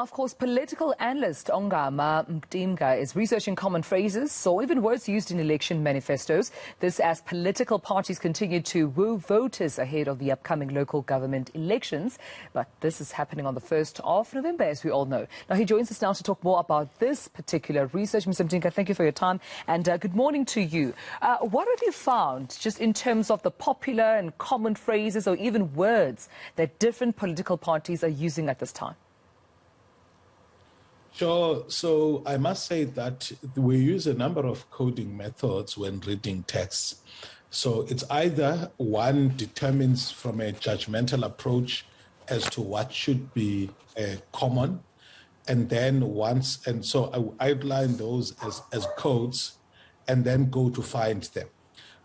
Of course, political analyst Ongama Mtimka is researching common phrases or even words used in election manifestos. This as political parties continue to woo voters ahead of the upcoming local government elections. But this is happening on the 1st of November, as we all know. Now, he joins us now to talk more about this particular research. Mr. Mtimka, thank you for your time and good morning to you. What have you found just in terms of the popular and common phrases or even words that different political parties are using at this time? Sure. So I must say that we use a number of coding methods when reading texts. So it's either one determines from a judgmental approach as to what should be common, and then so I outline those as codes and then go to find them.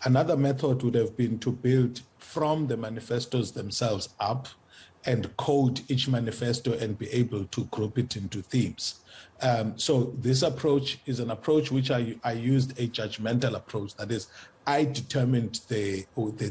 Another method would have been to build from the manifestos themselves up and code each manifesto and be able to group it into themes. So this approach is an approach which I used a judgmental approach. That is, I determined the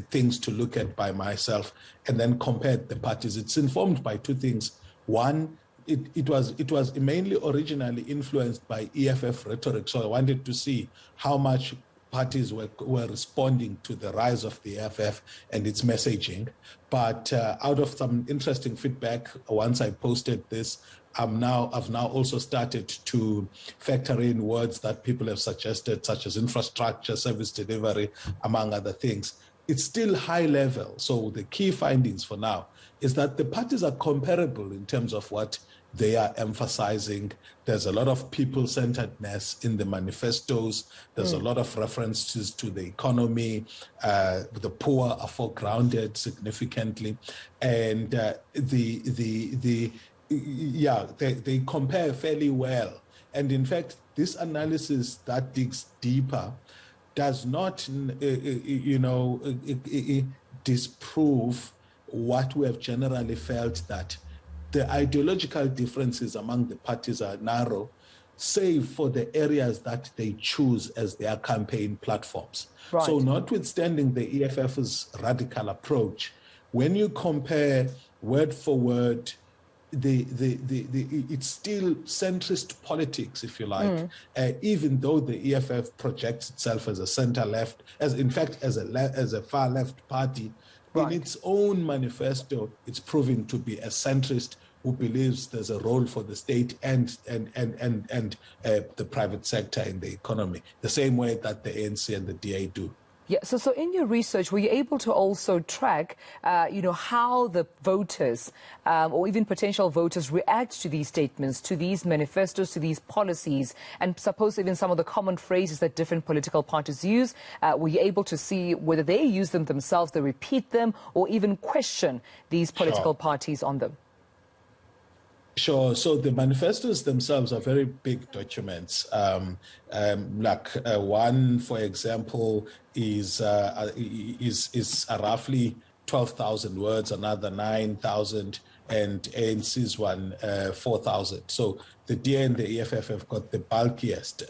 things to look at by myself and then compared the parties. It's informed by two things. One, it was mainly originally influenced by EFF rhetoric. So I wanted to see how much parties were responding to the rise of the EFF and its messaging. But out of some interesting feedback, once I posted this, I've now also started to factor in words that people have suggested, such as infrastructure, service delivery, among other things. It's still high level. So the key findings for now is that the parties are comparable in terms of what they are emphasizing. There's a lot of people-centeredness in the manifestos. There's a lot of references to the economy. The poor are foregrounded significantly, and they compare fairly well. And in fact, this analysis that digs deeper does not, disprove what we have generally felt, that the ideological differences among the parties are narrow, save for the areas that they choose as their campaign platforms. Right. So notwithstanding the EFF's radical approach, when you compare word for word, it's still centrist politics, if you like, even though the EFF projects itself as a center-left, as a far-left party. Right. In its own manifesto, it's proving to be a centrist who believes there's a role for the state and the private sector in the economy, the same way that the ANC and the DA do. Yeah, so in your research, were you able to also track, how the voters or even potential voters react to these statements, to these manifestos, to these policies, and suppose even some of the common phrases that different political parties use? Were you able to see whether they use them themselves, they repeat them, or even question these political parties on them? Sure. So the manifestos themselves are very big documents. One, for example, is roughly 12,000 words. Another 9,000, and ANC's one 4,000. So the DA and the EFF have got the bulkiest.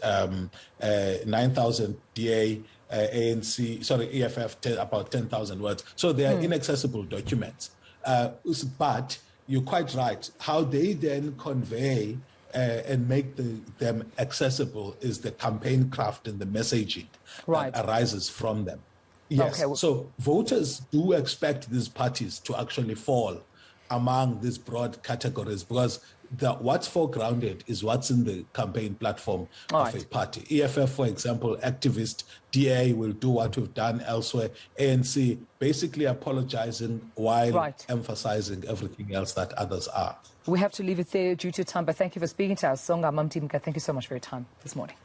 9,000 DA, EFF about 10,000 words. So they are inaccessible documents. But you're quite right. How they then convey and make them accessible is the campaign craft and the messaging that arises from them. Yes. Okay. So voters do expect these parties to actually fall among these broad categories, because what's foregrounded is what's in the campaign platform of a party. EFF, for example, activist. DA will do what we've done elsewhere. ANC basically apologizing while emphasizing everything else that others are. We have to leave it there due to time, but thank you for speaking to us. Ongama Mtimka, thank you so much for your time this morning.